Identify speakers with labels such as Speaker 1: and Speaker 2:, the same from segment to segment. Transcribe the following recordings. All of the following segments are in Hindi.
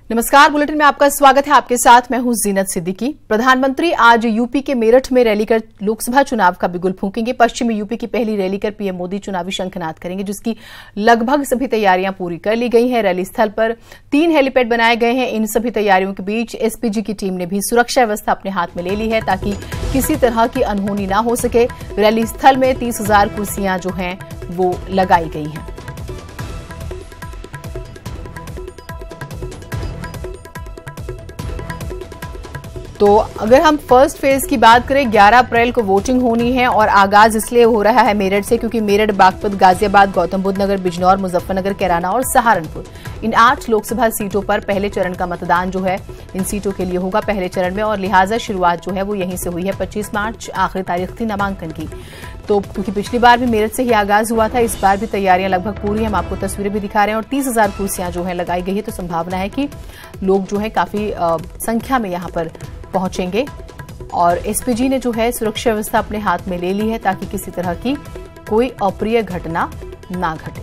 Speaker 1: नमस्कार, बुलेटिन में आपका स्वागत है। आपके साथ मैं हूं जीनत सिद्दीकी। प्रधानमंत्री आज यूपी के मेरठ में रैली कर लोकसभा चुनाव का बिगुल फूंकेंगे। पश्चिमी यूपी की पहली रैली कर पीएम मोदी चुनावी शंखनाद करेंगे, जिसकी लगभग सभी तैयारियां पूरी कर ली गई हैं। रैली स्थल पर 3 हेलीपैड बनाए गए हैं। इन सभी तैयारियों के बीच एसपीजी की टीम ने भी सुरक्षा व्यवस्था अपने हाथ में ले ली है ताकि किसी तरह की अनहोनी न हो सके। रैली स्थल में 30,000 कुर्सियां जो हैं वो लगाई गई हैं। तो अगर हम फर्स्ट फेज की बात करें, 11 अप्रैल को वोटिंग होनी है और आगाज इसलिए हो रहा है मेरठ से क्योंकि मेरठ, बागपत, गाजियाबाद, गौतम बुद्ध नगर, बिजनौर, मुजफ्फरनगर, कैराना और सहारनपुर, इन 8 लोकसभा सीटों पर पहले चरण का मतदान जो है इन सीटों के लिए होगा पहले चरण में, और लिहाजा शुरुआत जो है वो यहीं से हुई है। 25 मार्च आखिरी तारीख थी नामांकन की। तो क्योंकि पिछली बार भी मेरठ से ही आगाज हुआ था, इस बार भी तैयारियां लगभग पूरी हैं। हम आपको तस्वीरें भी दिखा रहे हैं और 30,000 कुर्सियां जो है लगाई गई है। तो संभावना है कि लोग जो है काफी संख्या में यहां पर पहुंचेंगे और एसपीजी ने जो है सुरक्षा व्यवस्था अपने हाथ में ले ली है ताकि किसी तरह की कोई अप्रिय घटना ना घटे।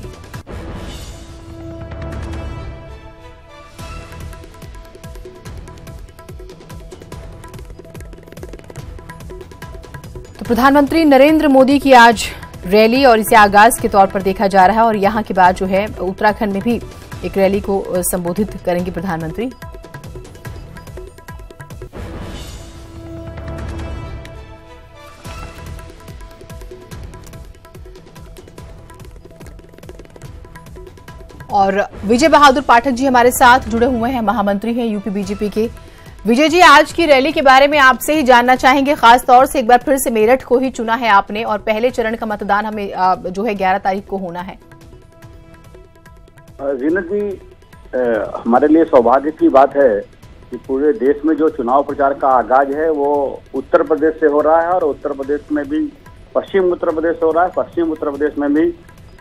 Speaker 1: तो प्रधानमंत्री नरेंद्र मोदी की आज रैली और इसे आगाज के तौर पर देखा जा रहा है और यहां के बाद जो है उत्तराखंड में भी एक रैली को संबोधित करेंगे प्रधानमंत्री। और विजय बहादुर पाठक जी हमारे साथ जुड़े हुए हैं, महामंत्री हैं यूपी बीजेपी के। विजय जी, आज की रैली के बारे में आपसे ही जानना चाहेंगे। खास तौर से एक बार फिर से मेरठ को ही चुना है आपने और पहले चरण का मतदान हमें जो है 11 तारीख को होना है।
Speaker 2: जीनत जी, हमारे लिए सौभाग्य की बात है कि पूरे देश में जो चुनाव प्रचार का आगाज है वो उत्तर प्रदेश से हो रहा है और उत्तर प्रदेश में भी पश्चिम उत्तर प्रदेश से हो रहा है। पश्चिम उत्तर प्रदेश में भी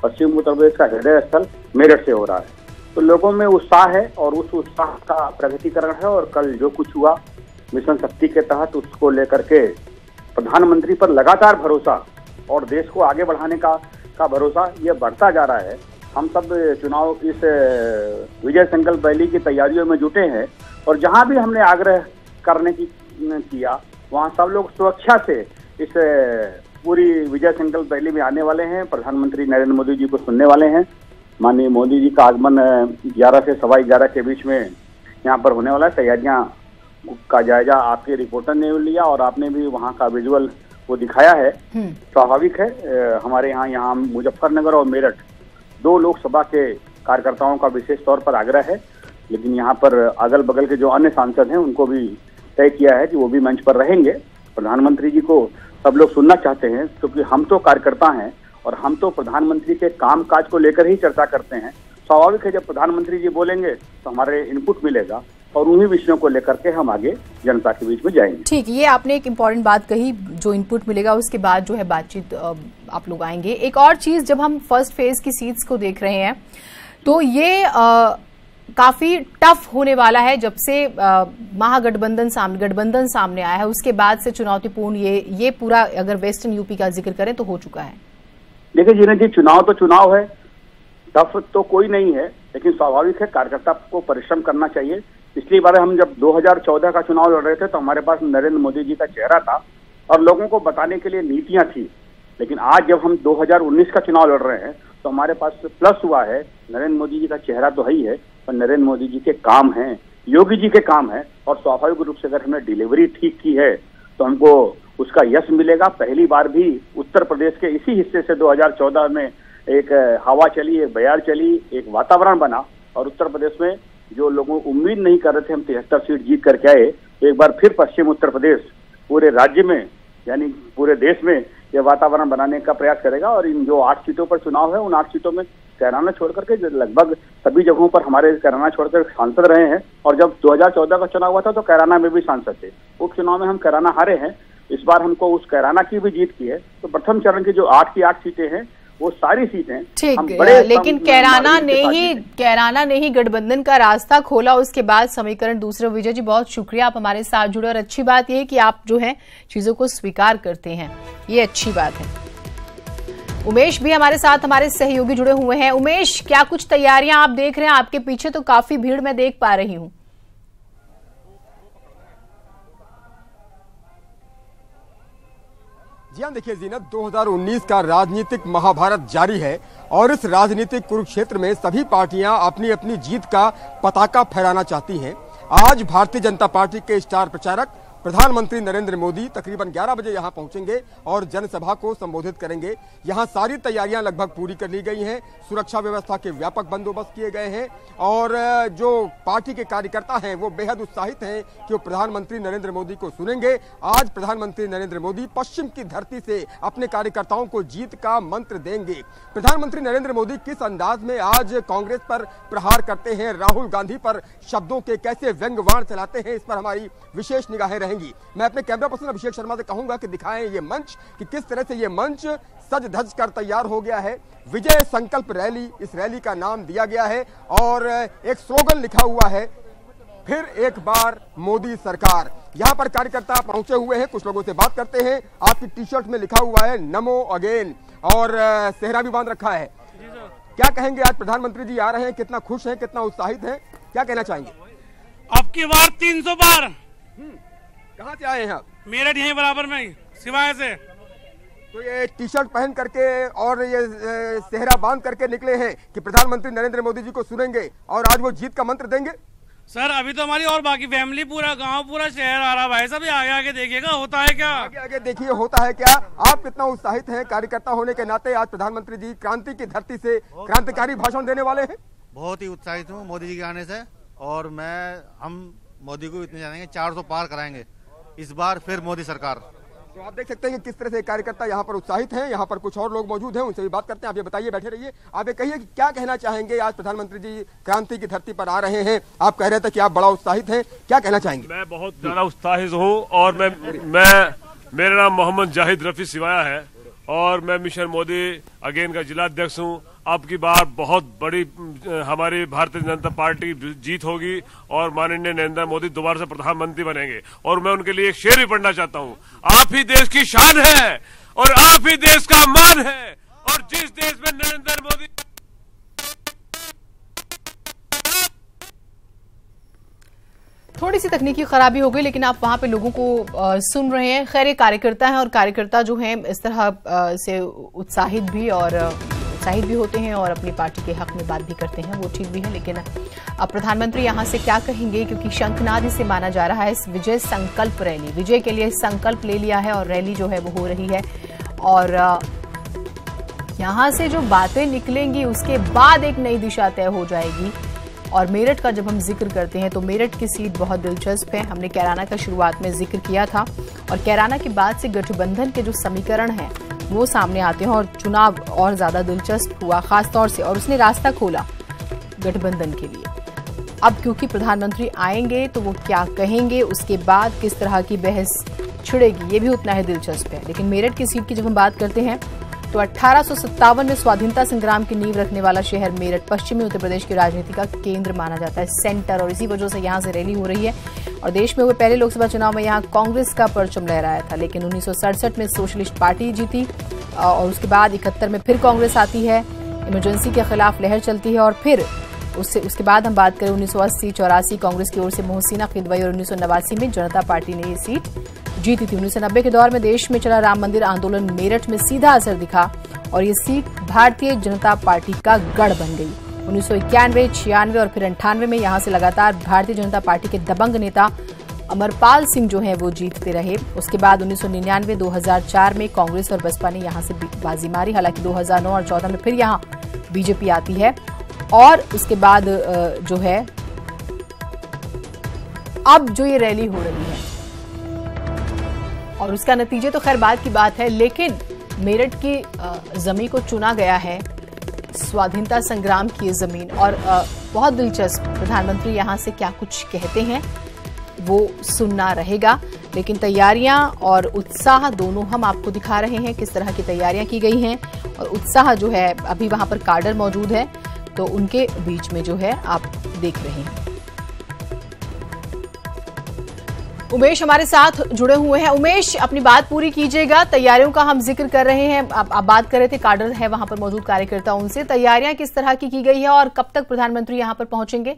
Speaker 2: पश्चिम उत्तर प्रदेश का हृदय स्थल मेरठ से हो रहा है। तो लोगों में उत्साह है और उस उत्साह का प्रगतिकरण है और कल जो कुछ हुआ मिशन शक्ति के तहत उसको लेकर के प्रधानमंत्री पर लगातार भरोसा और देश को आगे बढ़ाने का भरोसा ये बढ़ता जा रहा है। हम सब चुनाव इस विजय संकल्प रैली की तैयारियों में जुटे हैं और जहां भी हमने आग्रह करने की किया वहां सब लोग सुरक्षा से इस पूरी विजय संकल्प रैली में आने वाले हैं। प्रधानमंत्री नरेंद्र मोदी जी को सुनने वाले हैं। माननीय मोदी जी का आगमन 11 से 11:15 के बीच में यहाँ पर होने वाला है। तैयारियां का जायजा आपके रिपोर्टर ने लिया और आपने भी वहाँ का विजुअल वो दिखाया है। स्वाभाविक है, हमारे यहाँ मुजफ्फरनगर और मेरठ 2 लोकसभा के कार्यकर्ताओं का विशेष तौर पर आग्रह है, लेकिन यहाँ पर अगल बगल के जो अन्य सांसद हैं उनको भी तय किया है कि वो भी मंच पर रहेंगे। प्रधानमंत्री जी को सब लोग सुनना चाहते हैं क्योंकि हम तो कार्यकर्ता हैं और हम तो प्रधानमंत्री के काम काज को लेकर ही चर्चा करते हैं। स्वाभाविक है जब प्रधानमंत्री जी बोलेंगे तो हमारे इनपुट मिलेगा और उन्हीं विषयों को लेकर के हम आगे जनता के बीच में जाएंगे।
Speaker 1: ठीक, ये आपने एक इम्पोर्टेंट बात कही, जो इनपुट मिलेगा उसके बाद जो है बातचीत आप लोग आएंगे। एक और चीज, जब हम फर्स्ट फेज की सीट्स को देख रहे हैं तो ये काफी टफ होने वाला है। जब से महागठबंधन सामने आया है उसके बाद से चुनौतीपूर्ण ये पूरा अगर वेस्टर्न यूपी का जिक्र करें तो हो चुका है।
Speaker 2: देखिए जीनत जी, चुनाव तो चुनाव है, टफ तो कोई नहीं है, लेकिन स्वाभाविक है कार्यकर्ता को परिश्रम करना चाहिए। पिछली बार हम जब 2014 का चुनाव लड़ रहे थे तो हमारे पास नरेंद्र मोदी जी का चेहरा था और लोगों को बताने के लिए नीतियां थी, लेकिन आज जब हम 2019 का चुनाव लड़ रहे हैं तो हमारे पास प्लस हुआ है। नरेंद्र मोदी जी का चेहरा तो है ही है पर नरेंद्र मोदी जी के काम हैं, योगी जी के काम है और स्वाभाविक रूप से अगर हमने डिलीवरी ठीक की है तो हमको उसका यश मिलेगा। पहली बार भी उत्तर प्रदेश के इसी हिस्से से 2014 में एक हवा चली, एक बयार चली, एक वातावरण बना और उत्तर प्रदेश में जो लोगों उम्मीद नहीं कर रहे थे हम 73 सीट जीत करके आए, तो एक बार फिर पश्चिम उत्तर प्रदेश पूरे राज्य में यानी पूरे देश में ये वातावरण बनाने का प्रयास करेगा। और इन जो 8 सीटों पर चुनाव है उन 8 सीटों में कैराना छोड़ करके लगभग सभी जगहों पर हमारे कैराना छोड़कर सांसद रहे हैं और जब 2014 का चुनाव हुआ था तो कैराना में भी सांसद थे। उपचुनाव में हम कैराना हारे हैं, इस बार हमको उस कैराना की भी जीत की है। तो प्रथम चरण की जो 8 की 8 सीटें हैं वो सारी सीटें
Speaker 1: ठीक, लेकिन कैराना ने ही गठबंधन का रास्ता खोला। उसके बाद समीकरण दूसरे। विजय जी, बहुत शुक्रिया, आप हमारे साथ जुड़े और अच्छी बात यह है कि आप जो है चीजों को स्वीकार करते हैं, ये अच्छी बात है। उमेश भी हमारे साथ, हमारे सहयोगी जुड़े हुए हैं। उमेश, क्या कुछ तैयारियां आप देख रहे हैं? आपके पीछे तो काफी भीड़ मैं देख पा रही हूँ।
Speaker 3: जी हाँ, देखिए जीनत, 2019 का राजनीतिक महाभारत जारी है और इस राजनीतिक कुरुक्षेत्र में सभी पार्टियां अपनी अपनी जीत का पताका फहराना चाहती हैं। आज भारतीय जनता पार्टी के स्टार प्रचारक प्रधानमंत्री नरेंद्र मोदी तकरीबन 11 बजे यहां पहुंचेंगे और जनसभा को संबोधित करेंगे। यहां सारी तैयारियां लगभग पूरी कर ली गई हैं, सुरक्षा व्यवस्था के व्यापक बंदोबस्त किए गए हैं और जो पार्टी के कार्यकर्ता हैं वो बेहद उत्साहित हैं कि वो प्रधानमंत्री नरेंद्र मोदी को सुनेंगे। आज प्रधानमंत्री नरेंद्र मोदी पश्चिम की धरती से अपने कार्यकर्ताओं को जीत का मंत्र देंगे। प्रधानमंत्री नरेंद्र मोदी किस अंदाज में आज कांग्रेस पर प्रहार करते हैं, राहुल गांधी पर शब्दों के कैसे व्यंग्यवाण चलाते हैं, इस पर हमारी विशेष निगाहें रहेंगी। मैं अपने कैमरा पर्सन अभिषेक शर्मा से कहूंगा कि दिखाएं ये मंच कि किस तरह से ये मंच सज धज कर तैयार हो गया है। विजय संकल्प रैली, इस रैली का नाम दिया गया है और एक स्लोगन लिखा हुआ है, फिर एक बार मोदी सरकार। यहां पर कार्यकर्ता पहुंचे हुए हैं, कुछ लोगों से बात करते हैं। आपकी टी शर्ट में लिखा हुआ है नमो अगेन और सेहरा भी बांध रखा है। क्या कहेंगे, आज प्रधानमंत्री जी आ रहे हैं, कितना खुश हैं, कितना उत्साहित हैं, क्या कहना चाहेंगे?
Speaker 4: अब की बार 300 बार।
Speaker 3: कहाँ से आए हैं आप?
Speaker 4: मेरठ यहीं बराबर में सिवाय से।
Speaker 3: तो ये टी शर्ट पहन करके और ये सेहरा बांध करके निकले हैं कि प्रधानमंत्री नरेंद्र मोदी जी को सुनेंगे और आज वो जीत का मंत्र देंगे।
Speaker 4: सर अभी तो हमारी और बाकी फैमिली, पूरा गांव, पूरा शहर आ रहा भाई साहब, आगे आगे देखिएगा होता है क्या।
Speaker 3: आगे आगे देखिए होता है क्या। आप कितना उत्साहित हैं कार्यकर्ता होने के नाते? आज प्रधानमंत्री जी क्रांति की धरती से क्रांतिकारी भाषण देने वाले हैं।
Speaker 5: बहुत ही उत्साहित हूँ मोदी जी के आने से और हम मोदी को इतने जानेंगे, 400 पार कराएंगे इस बार, फिर मोदी सरकार।
Speaker 3: तो आप देख सकते हैं कि किस तरह से कार्यकर्ता यहाँ पर उत्साहित हैं। यहाँ पर कुछ और लोग मौजूद हैं, उनसे भी बात करते हैं। आप ये बताइए, बैठे रहिए, आप ये कहिए कि क्या कहना चाहेंगे। आज प्रधानमंत्री जी क्रांति की धरती पर आ रहे हैं, आप कह रहे थे कि आप बड़ा उत्साहित हैं, क्या कहना चाहेंगे?
Speaker 6: मैं बहुत ज्यादा उत्साहित हूँ और मेरा नाम मोहम्मद जाहिद रफी सिवाया है और मैं मिशन मोदी अगेन का जिला अध्यक्ष हूँ। अब की बार बहुत बड़ी हमारी भारतीय जनता पार्टी जीत होगी और माननीय नरेंद्र मोदी दोबारा से प्रधानमंत्री बनेंगे। और मैं उनके लिए एक शेर भी पढ़ना चाहता हूँ, आप ही देश की शान है और आप ही देश का मान है और जिस देश में नरेंद्र मोदी।
Speaker 1: थोड़ी सी तकनीकी खराबी हो गई, लेकिन आप वहां पे लोगों को सुन रहे हैं। खैर ये कार्यकर्ता हैं और कार्यकर्ता जो हैं इस तरह से उत्साहित भी होते हैं और अपनी पार्टी के हक में बात भी करते हैं, वो ठीक भी है। लेकिन अब प्रधानमंत्री यहां से क्या कहेंगे, क्योंकि शंखनाद इसे माना जा रहा है इस विजय संकल्प रैली। विजय के लिए संकल्प ले लिया है और रैली जो है वो हो रही है और यहां से जो बातें निकलेंगी उसके बाद एक नई दिशा तय हो जाएगी। और मेरठ का जब हम जिक्र करते हैं तो मेरठ की सीट बहुत दिलचस्प है। हमने कैराना का शुरुआत में जिक्र किया था और कैराना के बाद से गठबंधन के जो समीकरण हैं वो सामने आते हैं और चुनाव और ज्यादा दिलचस्प हुआ खास तौर से, और उसने रास्ता खोला गठबंधन के लिए। अब क्योंकि प्रधानमंत्री आएंगे तो वो क्या कहेंगे, उसके बाद किस तरह की बहस छिड़ेगी, ये भी उतना ही दिलचस्प है। लेकिन मेरठ की सीट की जब हम बात करते हैं तो 1857 में स्वाधीनता संग्राम की नींव रखने वाला शहर मेरठ पश्चिमी उत्तर प्रदेश की राजनीति का केंद्र माना जाता है, सेंटर, और इसी वजह से यहां से रैली हो रही है। और देश में हुए पहले लोकसभा चुनाव में यहां कांग्रेस का परचम लहराया था, लेकिन 1967 में सोशलिस्ट पार्टी जीती और उसके बाद 71 में फिर कांग्रेस आती है, इमरजेंसी के खिलाफ लहर चलती है और फिर उसके बाद हम बात करें 1980-84 कांग्रेस की ओर से मोहसिना किदवई और 1989 में जनता पार्टी ने ये सीट जीती थी। 1990 के दौर में देश में चला राम मंदिर आंदोलन मेरठ में सीधा असर दिखा और ये सीट भारतीय जनता पार्टी का गढ़ बन गई। 1991, 96 और फिर 98 में यहां से लगातार भारतीय जनता पार्टी के दबंग नेता अमरपाल सिंह जो हैं वो जीतते रहे। उसके बाद 1999, 2004 में कांग्रेस और बसपा ने यहां से बाजी मारी। हालांकि 2009 और 2014 में फिर यहां बीजेपी आती है और उसके बाद जो है अब जो ये रैली हो रही है और उसका नतीजे तो खैर बात की बात है, लेकिन मेरठ की जमीन को चुना गया है, स्वाधीनता संग्राम की ये जमीन। और बहुत दिलचस्प, प्रधानमंत्री यहां से क्या कुछ कहते हैं वो सुनना रहेगा। लेकिन तैयारियां और उत्साह दोनों हम आपको दिखा रहे हैं, किस तरह की तैयारियां की गई हैं और उत्साह जो है अभी वहां पर काडर मौजूद है तो उनके बीच में जो है आप देख रहे हैं। उमेश हमारे साथ जुड़े हुए हैं। उमेश, अपनी बात पूरी कीजिएगा। तैयारियों का हम जिक्र कर रहे हैं, आप बात कर रहे थे काडर है वहां पर मौजूद कार्यकर्ता, उनसे तैयारियां किस तरह की गई है और कब तक प्रधानमंत्री यहां पर पहुंचेंगे?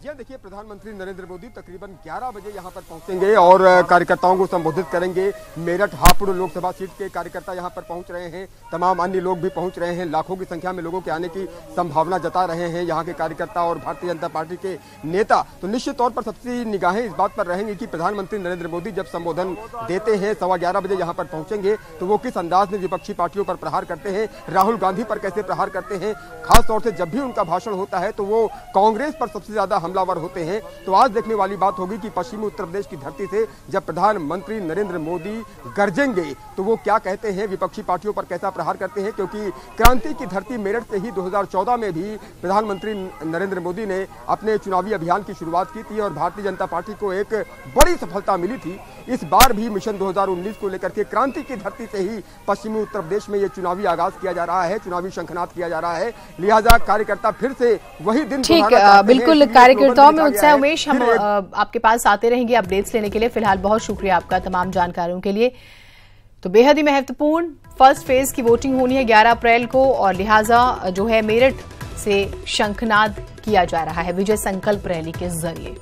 Speaker 3: जी जी देखिए, प्रधानमंत्री नरेंद्र मोदी तकरीबन 11 बजे यहां पर पहुंचेंगे और कार्यकर्ताओं को संबोधित करेंगे। मेरठ हापुड़ लोकसभा सीट के कार्यकर्ता यहां पर पहुंच रहे हैं, तमाम अन्य लोग भी पहुंच रहे हैं। लाखों की संख्या में लोगों के आने की संभावना जता रहे हैं यहां के कार्यकर्ता और भारतीय जनता पार्टी के नेता। तो निश्चित तौर पर सबकी निगाहें इस बात पर रहेंगी कि प्रधानमंत्री नरेंद्र मोदी जब संबोधन देते हैं 11:15 बजे यहां पर पहुंचेंगे तो वो किस अंदाज में विपक्षी पार्टियों पर प्रहार करते हैं, राहुल गांधी पर कैसे प्रहार करते हैं। खासतौर से जब भी उनका भाषण होता है तो वो कांग्रेस पर सबसे ज्यादा हमलावर होते हैं। तो आज देखने वाली बात होगी कि पश्चिमी उत्तर प्रदेश की धरती से जब प्रधानमंत्री नरेंद्र मोदी गरजेंगे तो वो क्या कहते हैं, विपक्षी पार्टियों पर कैसा प्रहार करते हैं। क्योंकि क्रांति की धरती मेरठ से ही 2014 में भी प्रधानमंत्री नरेंद्र मोदी ने अपने चुनावी अभियान की शुरुआत की थी और भारतीय जनता पार्टी को एक बड़ी सफलता मिली थी। इस बार भी मिशन 2019 को लेकर के क्रांति की धरती से ही पश्चिमी उत्तर प्रदेश में ये चुनावी आगाज किया जा रहा है, चुनावी शंखनाद किया जा रहा है। लिहाजा कार्यकर्ता फिर से वही दिन
Speaker 1: ठीक, बिल्कुल कार्यकर्ताओं में उत्साह। उमेश, हम आपके पास आते रहेंगे अपडेट्स लेने के लिए। फिलहाल बहुत शुक्रिया आपका तमाम जानकारियों के लिए। तो बेहद ही महत्वपूर्ण फर्स्ट फेज की वोटिंग होनी है 11 अप्रैल को और लिहाजा जो है मेरठ से शंखनाद किया जा रहा है विजय संकल्प रैली के जरिए।